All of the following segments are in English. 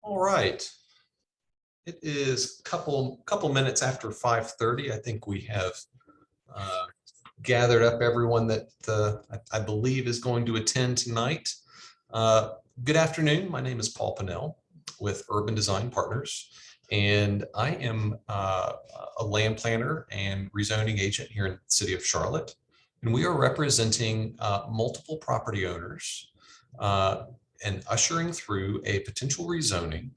All right. It is a couple minutes after 5:30. I think we have gathered up everyone that I believe is going to attend tonight. Good afternoon. My name is Paul Pennell with Urban Design Partners, and I am a land planner and rezoning agent here in the city of Charlotte. And we are representing multiple property owners and ushering through a potential rezoning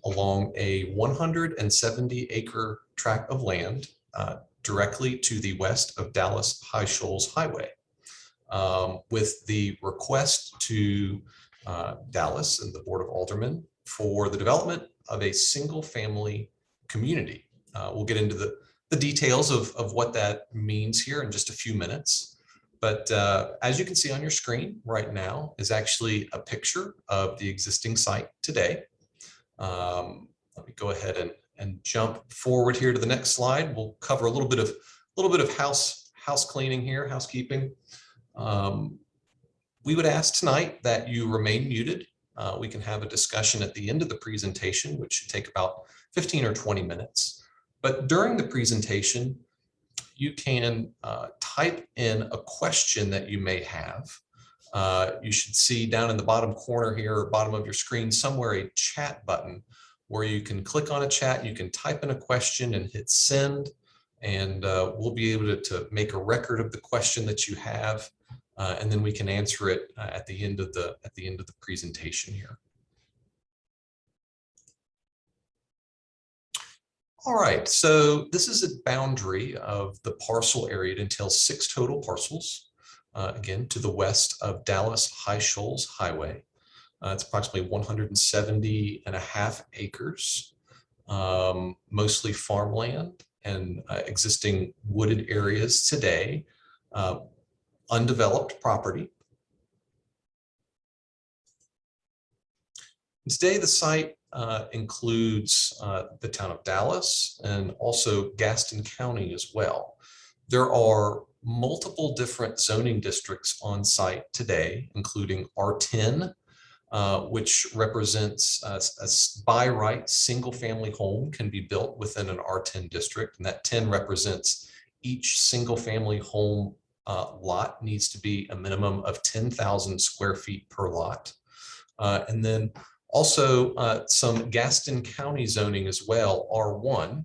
along a 170-acre tract of land directly to the west of Dallas High Shoals Highway, with the request to Dallas and the Board of Aldermen for the development of a single-family community. We'll get into the details of what that means here in just a few minutes. But as you can see on your screen right now is actually a picture of the existing site today. Let me go ahead and jump forward here to the next slide. We'll cover a little bit of house cleaning here, housekeeping. We would ask tonight that you remain muted. We can have a discussion at the end of the presentation, which should take about 15 or 20 minutes. But during the presentation, you can type in a question that you may have. You should see down in the bottom corner here, or bottom of your screen, somewhere a chat button where you can click on a chat, you can type in a question and hit send, and we'll be able to make a record of the question that you have, and then we can answer it at the end of the presentation here. All right, so this is a boundary of the parcel area. It entails 6 total parcels. Again, to the west of Dallas High Shoals Highway. It's approximately 170.5 acres, mostly farmland and existing wooded areas today, undeveloped property. Today, the site includes the town of Dallas and also Gaston County as well. There are multiple different zoning districts on site today, including R10, which represents a by right single family home can be built within an R10 district. And that 10 represents each single family home lot needs to be a minimum of 10,000 square feet per lot. And then also some Gaston County zoning as well, R1,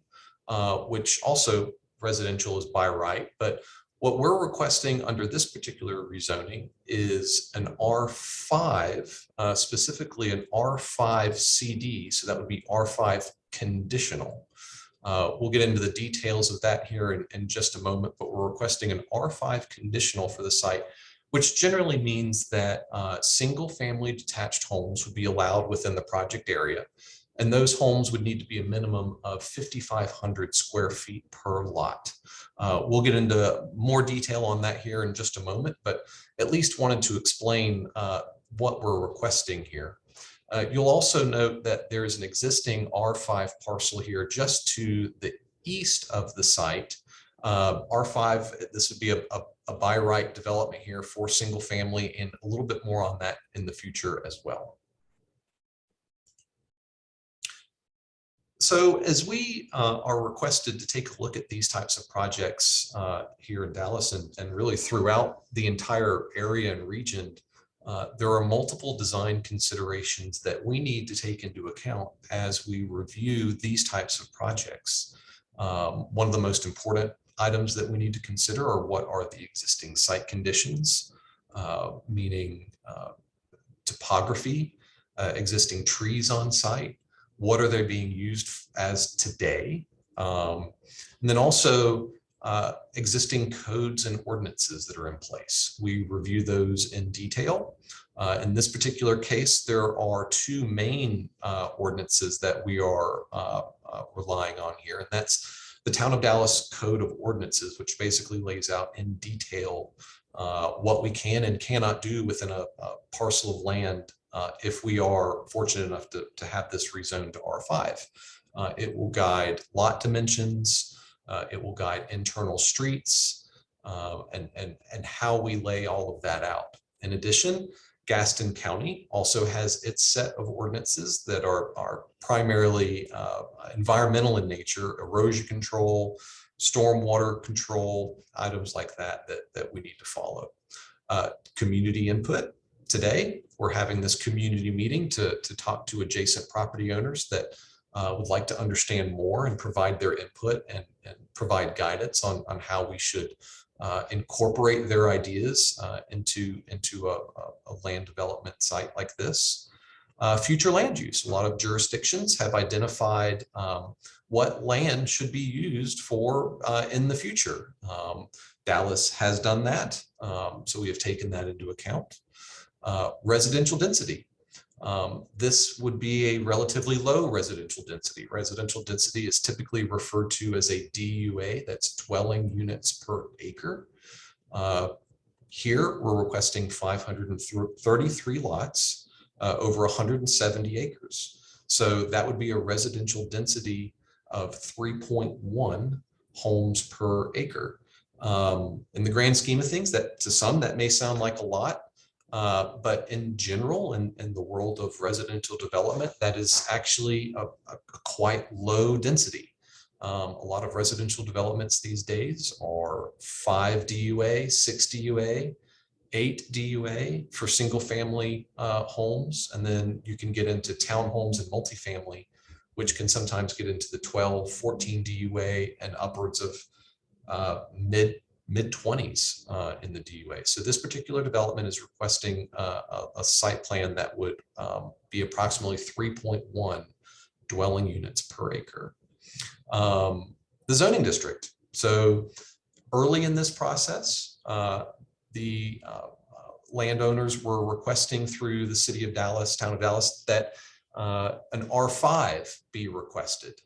which also residential is by right, but what we're requesting under this particular rezoning is an R5, specifically an R5 CD, so that would be R5 conditional. We'll get into the details of that here in just a moment, but we're requesting an R5 conditional for the site, which generally means that single family detached homes would be allowed within the project area. And those homes would need to be a minimum of 5,500 square feet per lot. We'll get into more detail on that here in just a moment, but at least wanted to explain what we're requesting here. You'll also note that there is an existing R5 parcel here just to the east of the site. R5, this would be a by right development here for single family, and a little bit more on that in the future as well. So as we are requested to take a look at these types of projects here in Dallas and really throughout the entire area and region, there are multiple design considerations that we need to take into account as we review these types of projects. One of the most important items that we need to consider are what are the existing site conditions, meaning topography, existing trees on site. What are they being used as today? And then also existing codes and ordinances that are in place. We review those in detail. In this particular case, there are 2 main ordinances that we are relying on here. And that's the Town of Dallas Code of Ordinances, which basically lays out in detail what we can and cannot do within a parcel of land if we are fortunate enough to have this rezoned to R5. It will guide lot dimensions, it will guide internal streets, and how we lay all of that out. In addition, Gaston County also has its set of ordinances that are primarily environmental in nature, erosion control, stormwater control, items like that we need to follow. Community input. Today, we're having this community meeting to talk to adjacent property owners that would like to understand more and provide their input and provide guidance on how we should incorporate their ideas into a land development site like this. Future land use. A lot of jurisdictions have identified what land should be used for in the future. Dallas has done that, so we have taken that into account. Residential density. This would be a relatively low residential density. Residential density is typically referred to as a DUA, that's dwelling units per acre. Here, we're requesting 533 lots over 170 acres. So that would be a residential density of 3.1 homes per acre. In the grand scheme of things, that to some that may sound like a lot, but in general, in the world of residential development, that is actually a quite low density. A lot of residential developments these days are 5 DUA, 6 DUA, 8 DUA for single family homes. And then you can get into townhomes and multifamily, which can sometimes get into the 12, 14 DUA and upwards of mid-20s in the DUA. So this particular development is requesting a site plan that would be approximately 3.1 dwelling units per acre. The zoning district. So early in this process, the landowners were requesting through the city of Dallas, town of Dallas, that an R5 be requested.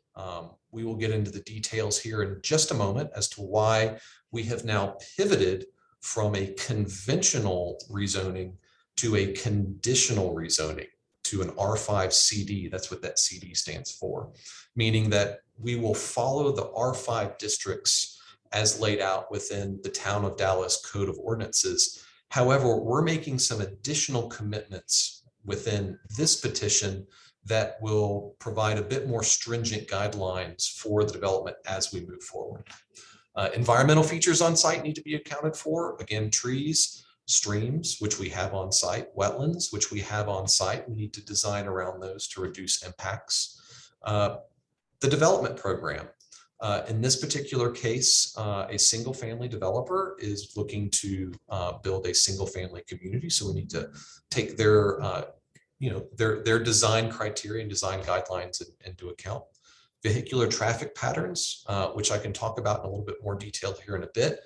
We will get into the details here in just a moment as to why we have now pivoted from a conventional rezoning to a conditional rezoning to an R5 CD. That's what that CD stands for, meaning that we will follow the R5 districts as laid out within the town of Dallas Code of Ordinances. However, we're making some additional commitments within this petition that will provide a bit more stringent guidelines for the development as we move forward. Environmental features on site need to be accounted for. Again, trees, streams, which we have on site, wetlands, which we have on site. We need to design around those to reduce impacts. The development program. In this particular case, a single family developer is looking to build a single family community. So we need to take their their design criteria and design guidelines into account. Vehicular traffic patterns, which I can talk about in a little bit more detail here in a bit.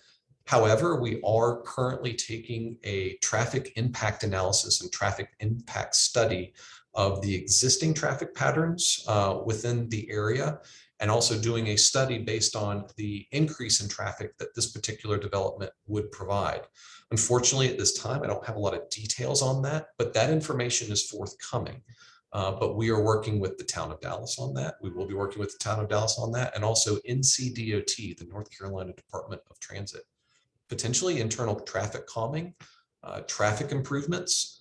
However, we are currently taking a traffic impact analysis and traffic impact study of the existing traffic patterns within the area, and also doing a study based on the increase in traffic that this particular development would provide. Unfortunately, at this time, I don't have a lot of details on that, but that information is forthcoming. But we are working with the town of Dallas on that. We will be working with the town of Dallas on that, and also NCDOT, the North Carolina Department of Transit. Potentially internal traffic calming, traffic improvements,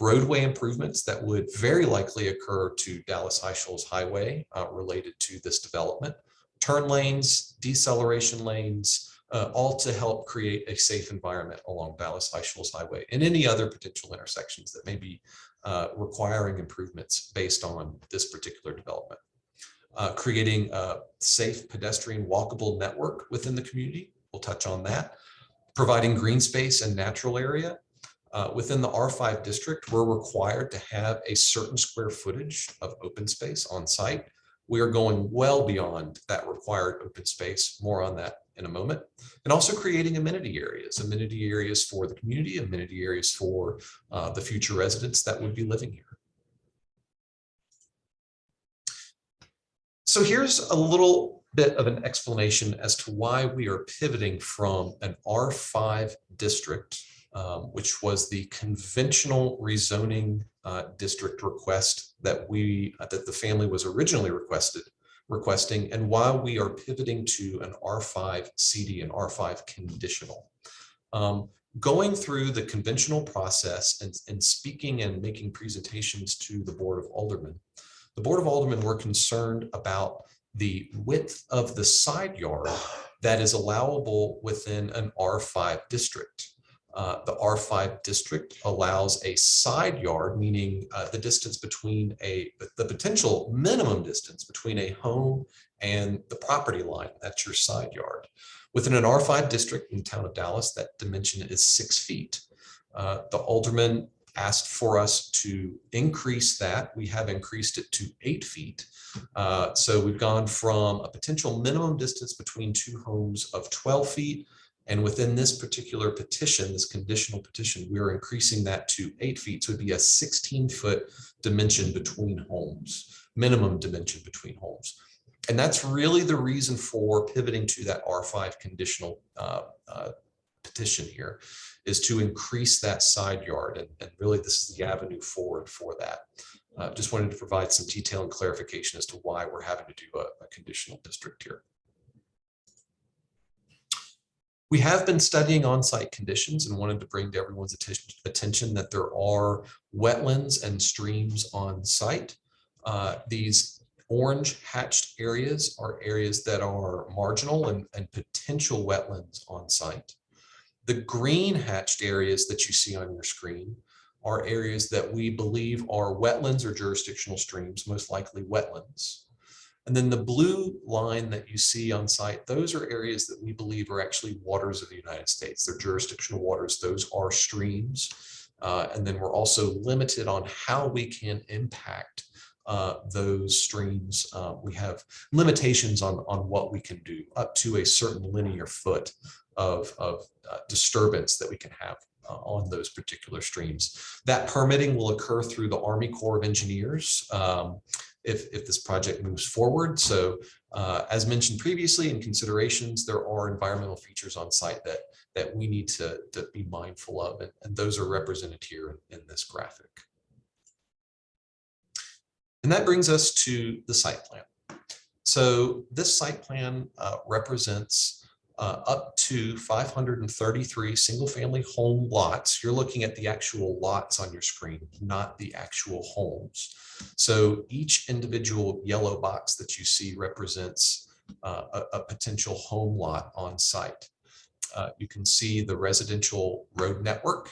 roadway improvements that would very likely occur to Dallas High Shoals Highway related to this development, turn lanes, deceleration lanes, all to help create a safe environment along Dallas High Shoals Highway and any other potential intersections that may be requiring improvements based on this particular development. Creating a safe pedestrian walkable network within the community. We'll touch on that. Providing green space and natural area. Within the R5 district, we're required to have a certain square footage of open space on site. We are going well beyond that required open space. More on that in a moment. And also creating amenity areas for the community, amenity areas for the future residents that would be living here. So here's a little bit of an explanation as to why we are pivoting from an R5 district, which was the conventional rezoning district request that the family was originally requesting, and why we are pivoting to an R5 CD and R5 conditional. Going through the conventional process and speaking and making presentations to the Board of Aldermen. The Board of Aldermen were concerned about the width of the side yard that is allowable within an R5 district. The R5 district allows a side yard, meaning the distance between the potential minimum distance between a home and the property line. That's your side yard. Within an R5 district in the town of Dallas, that dimension is 6 feet. The alderman asked for us to increase that. We have increased it to 8 feet. So we've gone from a potential minimum distance between two homes of 12 feet. And within this particular petition, this conditional petition, we're increasing that to 8 feet. So it'd be a 16-foot dimension between homes, minimum dimension between homes. And that's really the reason for pivoting to that R5 conditional petition here, is to increase that side yard. And really, this is the avenue forward for that. Just wanted to provide some detail and clarification as to why we're having to do a conditional district here. We have been studying on-site conditions and wanted to bring to everyone's attention that there are wetlands and streams on site. These orange hatched areas are areas that are marginal and potential wetlands on site. The green hatched areas that you see on your screen are areas that we believe are wetlands or jurisdictional streams, most likely wetlands. And then the blue line that you see on site, those are areas that we believe are actually waters of the United States. They're jurisdictional waters. Those are streams. And then we're also limited on how we can impact those streams. We have limitations on what we can do, up to a certain linear foot of disturbance that we can have on those particular streams. That permitting will occur through the Army Corps of Engineers if this project moves forward. So as mentioned previously in considerations, there are environmental features on site that we need to be mindful of, and those are represented here in this graphic. And that brings us to the site plan. So this site plan represents up to 533 single-family home lots. You're looking at the actual lots on your screen, not the actual homes. So each individual yellow box that you see represents a potential home lot on site. You can see the residential road network.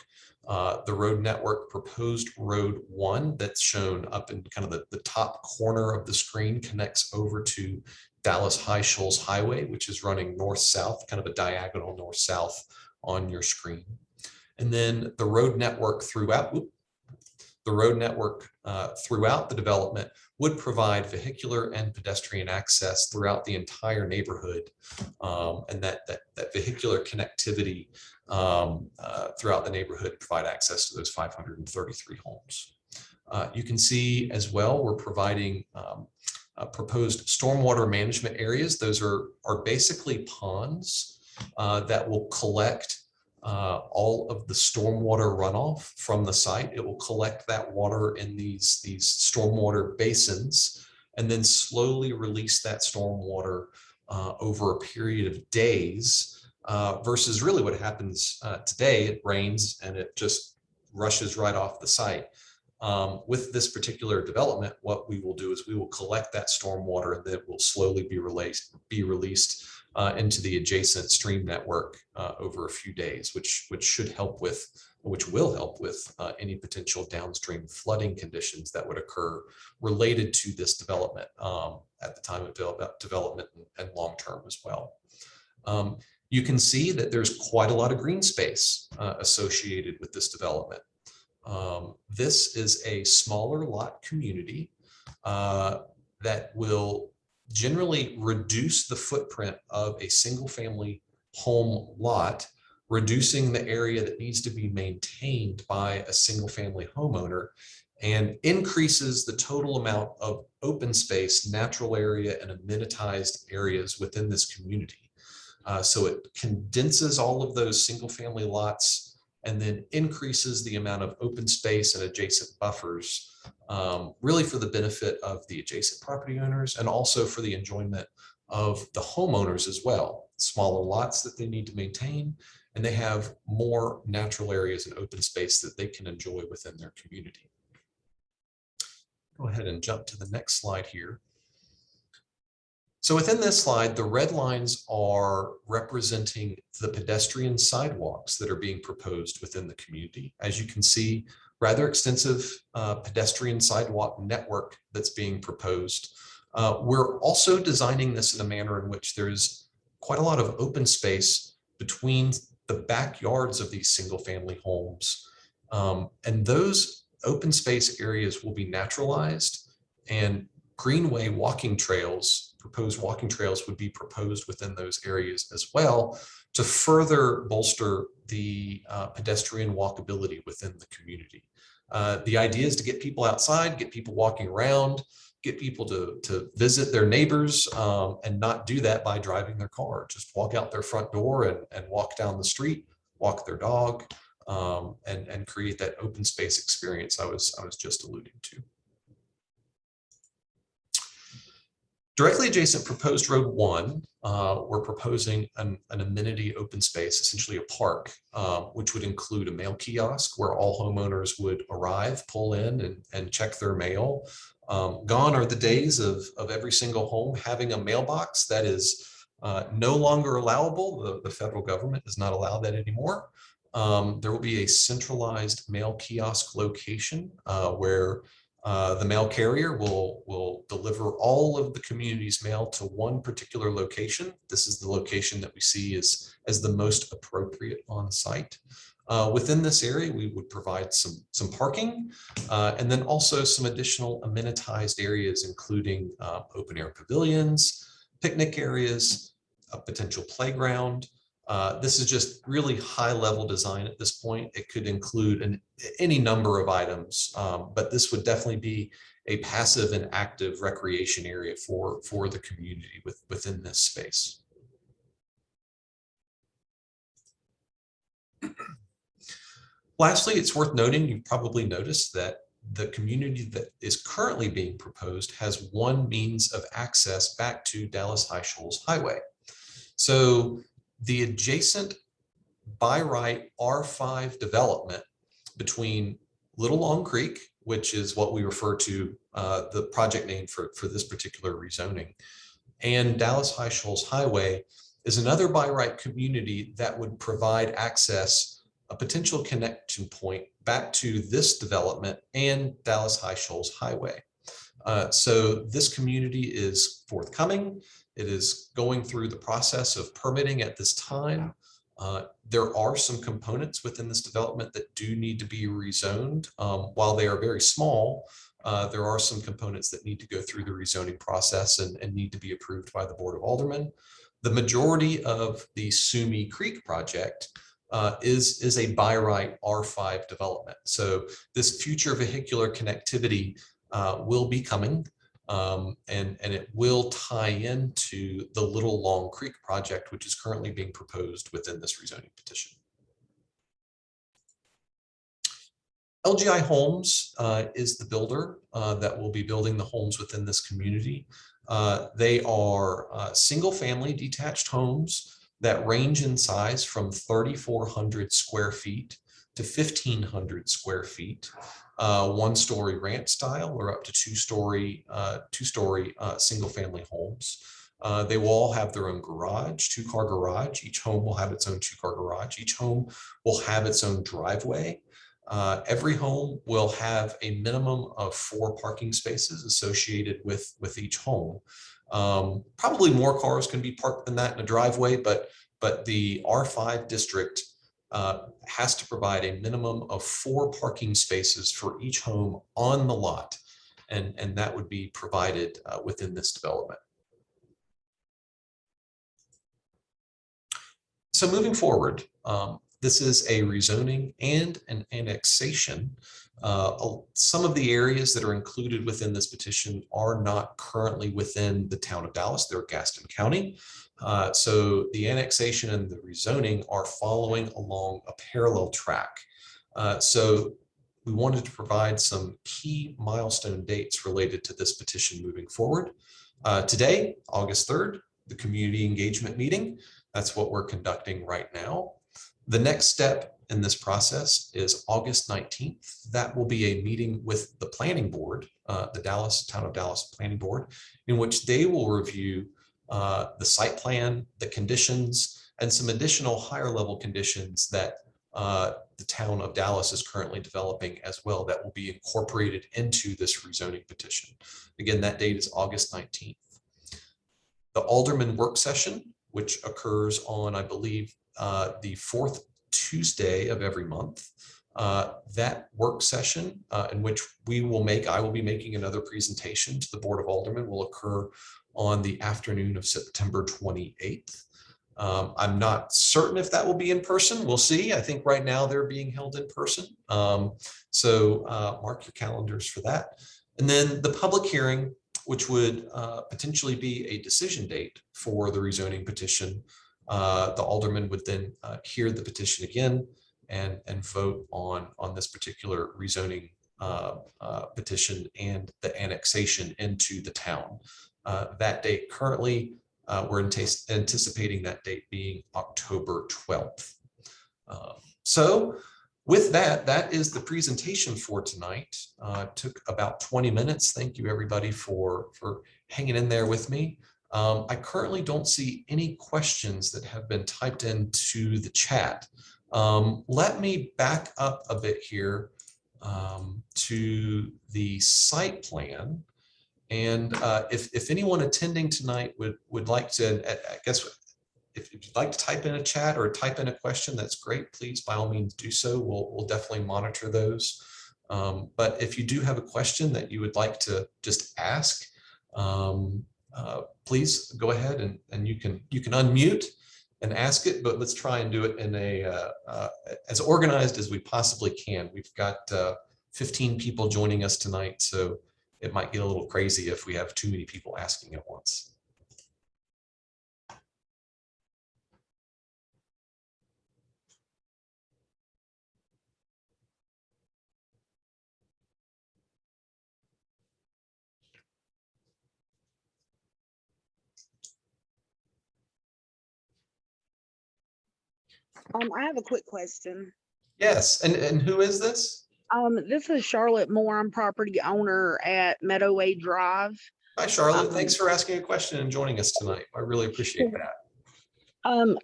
The road network, proposed road 1, that's shown up in kind of the top corner of the screen, connects over to Dallas High Shoals Highway, which is running north-south, kind of a diagonal north-south on your screen. And then the road network throughout, throughout the development would provide vehicular and pedestrian access throughout the entire neighborhood, and that vehicular connectivity throughout the neighborhood provide access to those 533 homes. You can see as well, we're providing proposed stormwater management areas. Those are basically ponds that will collect all of the stormwater runoff from the site. It will collect that water in these stormwater basins and then slowly release that stormwater over a period of days versus really what happens today. It rains and it just rushes right off the site. With this particular development, what we will do is we will collect that stormwater and then it will slowly be released into the adjacent stream network over a few days, which will help with any potential downstream flooding conditions that would occur related to this development at the time of development and long term as well. You can see that there's quite a lot of green space associated with this development. This is a smaller lot community that will generally reduce the footprint of a single family home lot, reducing the area that needs to be maintained by a single family homeowner, and increases the total amount of open space, natural area, and amenitized areas within this community. So it condenses all of those single family lots and then increases the amount of open space and adjacent buffers, really for the benefit of the adjacent property owners and also for the enjoyment of the homeowners as well. smaller lots that they need to maintain, and they have more natural areas and open space that they can enjoy within their community. Go ahead and jump to the next slide here. So within this slide, the red lines are representing the pedestrian sidewalks that are being proposed within the community. As you can see, rather extensive pedestrian sidewalk network that's being proposed. We're also designing this in a manner in which there's quite a lot of open space between the backyards of these single family homes. And those open space areas will be naturalized, and greenway walking trails, proposed walking trails would be proposed within those areas as well to further bolster the pedestrian walkability within the community. The idea is to get people outside, get people walking around, get people to visit their neighbors, and not do that by driving their car. Just walk out their front door and walk down the street, walk their dog, and create that open space experience I was just alluding to. Directly adjacent proposed Road 1, we're proposing an amenity open space, essentially a park, which would include a mail kiosk where all homeowners would arrive, pull in, and check their mail. Gone are the days of every single home having a mailbox. That is no longer allowable. The federal government does not allow that anymore. There will be a centralized mail kiosk location where the mail carrier will deliver all of the community's mail to one particular location. This is the location that we see as the most appropriate on site. Within this area, we would provide some parking and then also some additional amenitized areas, including open air pavilions, picnic areas, a potential playground. This is just really high level design at this point. It could include any number of items, but this would definitely be a passive and active recreation area for the community within this space. Lastly, it's worth noting, you've probably noticed that the community that is currently being proposed has one means of access back to Dallas High Shoals Highway. So the adjacent by right R5 development between Little Long Creek, which is what we refer to the project name for this particular rezoning, and Dallas High Shoals Highway is another by right community that would provide access, a potential connection point back to this development and Dallas High Shoals Highway. So this community is forthcoming. It is going through the process of permitting at this time. There are some components within this development that do need to be rezoned. While they are very small, there are some components that need to go through the rezoning process and need to be approved by the Board of Aldermen. The majority of the Sumi Creek project is a by right R5 development. So this future vehicular connectivity will be coming. And it will tie into the Little Long Creek project, which is currently being proposed within this rezoning petition. LGI Homes is the builder that will be building the homes within this community. They are single family detached homes that range in size from 3,400 square feet to 1,500 square feet. One-story ranch style or up to two-story single-family homes. They will all have their own garage, two-car garage. Each home will have its own two-car garage. Each home will have its own driveway. Every home will have a minimum of 4 parking spaces associated with each home. Probably more cars can be parked than that in a driveway, but the R5 district has to provide a minimum of 4 parking spaces for each home on the lot, and that would be provided within this development. So moving forward, this is a rezoning and an annexation. Some of the areas that are included within this petition are not currently within the town of Dallas. They're Gaston County. So the annexation and the rezoning are following along a parallel track. So we wanted to provide some key milestone dates related to this petition moving forward. Today, August 3rd, the community engagement meeting. That's what we're conducting right now. The next step in this process is August 19th. That will be a meeting with the planning board, the Town of Dallas Planning Board, in which they will review the site plan, the conditions, and some additional higher level conditions that the town of Dallas is currently developing as well that will be incorporated into this rezoning petition. Again, that date is August 19th. The Alderman work session, which occurs on, I believe, the fourth Tuesday of every month. That work session in which I will be making another presentation to the Board of Aldermen will occur on the afternoon of September 28th. I'm not certain if that will be in person. We'll see. I think right now they're being held in person. So mark your calendars for that. And then the public hearing, which would potentially be a decision date for the rezoning petition. The alderman would then hear the petition again and vote on this particular rezoning petition and the annexation into the town. That date currently, we're anticipating that date being October 12th. So with that, that is the presentation for tonight. Took about 20 minutes. Thank you everybody for hanging in there with me. I currently don't see any questions that have been typed into the chat. Let me back up a bit here to the site plan. And if anyone attending tonight would like to, I guess, if you'd like to type in a chat or type in a question, that's great. Please, by all means, do so. We'll definitely monitor those. But if you do have a question that you would like to just ask, please go ahead and you can unmute and ask it. But let's try and do it in a as organized as we possibly can. We've got 15 people joining us tonight, so it might get a little crazy if we have too many people asking at once. I have a quick question. Yes, and who is this? This is Charlotte Moore. I'm property owner at Meadowway Drive. Hi, Charlotte. Thanks for asking a question and joining us tonight. I really appreciate that.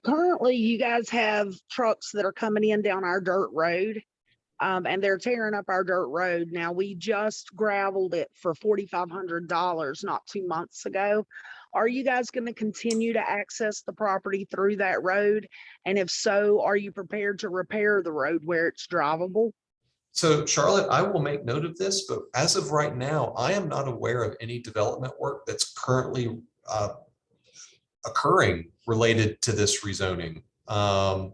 Currently, you guys have trucks that are coming in down our dirt road, and they're tearing up our dirt road. Now, we just gravelled it for $4,500 not 2 months ago. Are you guys going to continue to access the property through that road? And if so, are you prepared to repair the road where it's drivable? So Charlotte, I will make note of this, but as of right now, I am not aware of any development work that's currently occurring related to this rezoning. I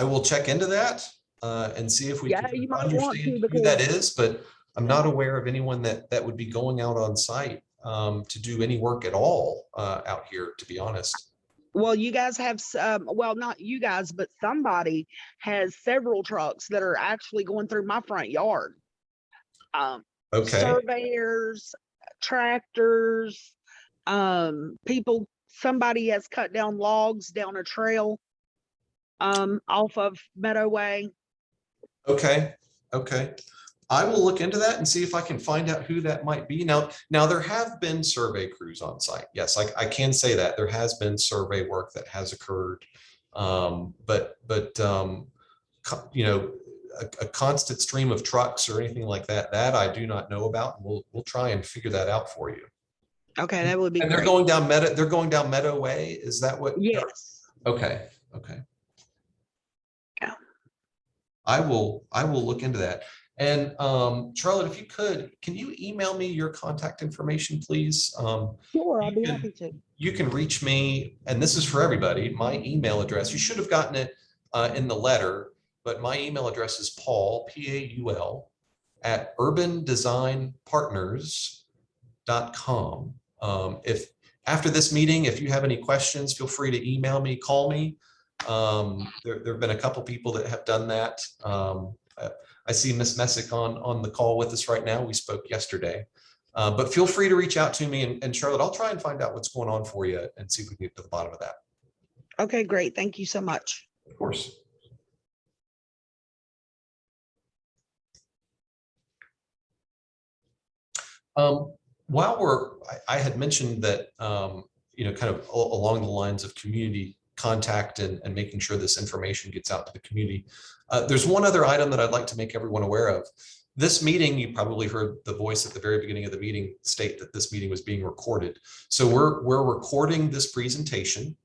will check into that and see if we can understand who that is, but I'm not aware of anyone that would be going out on site to do any work at all out here, to be honest. Well, you guys have, well, not you guys, but somebody has several trucks that are actually going through my front yard. Okay. Surveyors, tractors, people, somebody has cut down logs down a trail off of Meadowway. Okay. Okay. I will look into that and see if I can find out who that might be. Now there have been survey crews on site. Yes, I can say that there has been survey work that has occurred. But you know, a constant stream of trucks or anything like that I do not know about. And we'll try and figure that out for you. Okay, that would be. And they're going down Meadowway. Is that what? Yes. Okay. Okay. Yeah. I will look into that. And Charlotte, if you could, can you email me your contact information, please? Sure, I'll be happy to. You can reach me, and this is for everybody, my email address. You should have gotten it in the letter, but my email address is Paul, P-A-U-L, at urbandesignpartners.com. If after this meeting, if you have any questions, feel free to email me, call me. There have been a couple people that have done that. I see Miss Messick on the call with us right now. We spoke yesterday, but feel free to reach out to me. And Charlotte, I'll try and find out what's going on for you and see if we can get to the bottom of that. Okay, great. Thank you so much. Of course. While I had mentioned that, kind of along the lines of community contact and making sure this information gets out to the community. There's one other item that I'd like to make everyone aware of. This meeting, you probably heard the voice at the very beginning of the meeting state that this meeting was being recorded. So we're recording this presentation,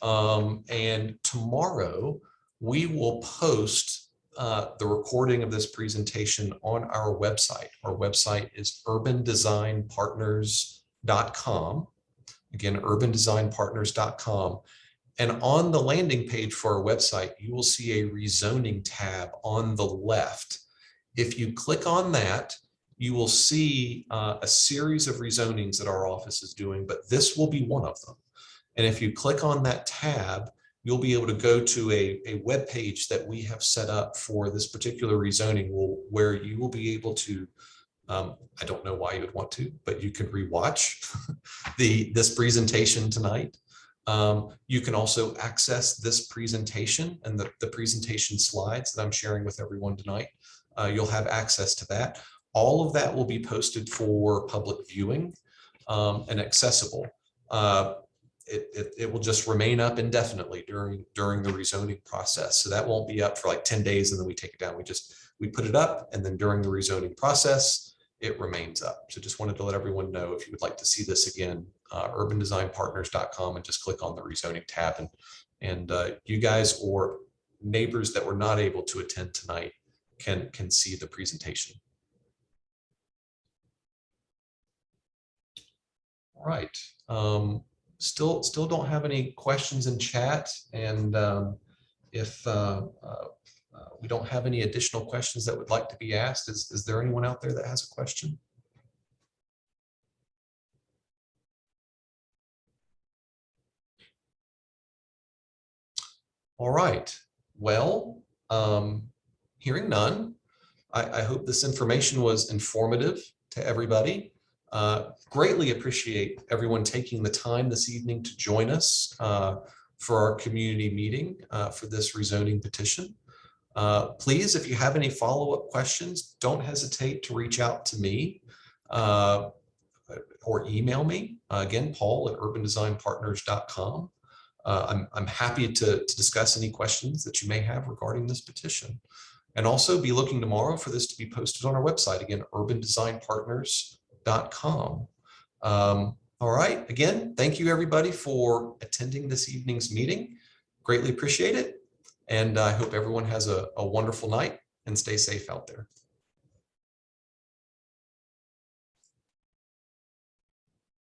and tomorrow we will post the recording of this presentation on our website. Our website is urbandesignpartners.com. Again, urbandesignpartners.com. And on the landing page for our website, you will see a rezoning tab on the left. If you click on that, you will see a series of rezonings that our office is doing, but this will be one of them. And if you click on that tab, you'll be able to go to a web page that we have set up for this particular rezoning, where you will be able to, I don't know why you would want to, but you can rewatch this presentation tonight. You can also access this presentation and the presentation slides that I'm sharing with everyone tonight. You'll have access to that. All of that will be posted for public viewing and accessible. It will just remain up indefinitely during the rezoning process. So that won't be up for like 10 days and then we take it down. We put it up, and then during the rezoning process, it remains up. So just wanted to let everyone know, if you would like to see this again, urbandesignpartners.com, and just click on the rezoning tab, and you guys or neighbors that were not able to attend tonight can see the presentation. All right. Still don't have any questions in chat, and if we don't have any additional questions that would like to be asked, is there anyone out there that has a question? All right. Well, hearing none, I hope this information was informative to everybody. Greatly appreciate everyone taking the time this evening to join us for our community meeting for this rezoning petition. Please, if you have any follow-up questions, don't hesitate to reach out to me or email me. Again, Paul at urbandesignpartners.com. I'm happy to discuss any questions that you may have regarding this petition. And also be looking tomorrow for this to be posted on our website, again, urbandesignpartners.com. All right, again, thank you everybody for attending this evening's meeting. Greatly appreciate it. And I hope everyone has a wonderful night and stay safe out there.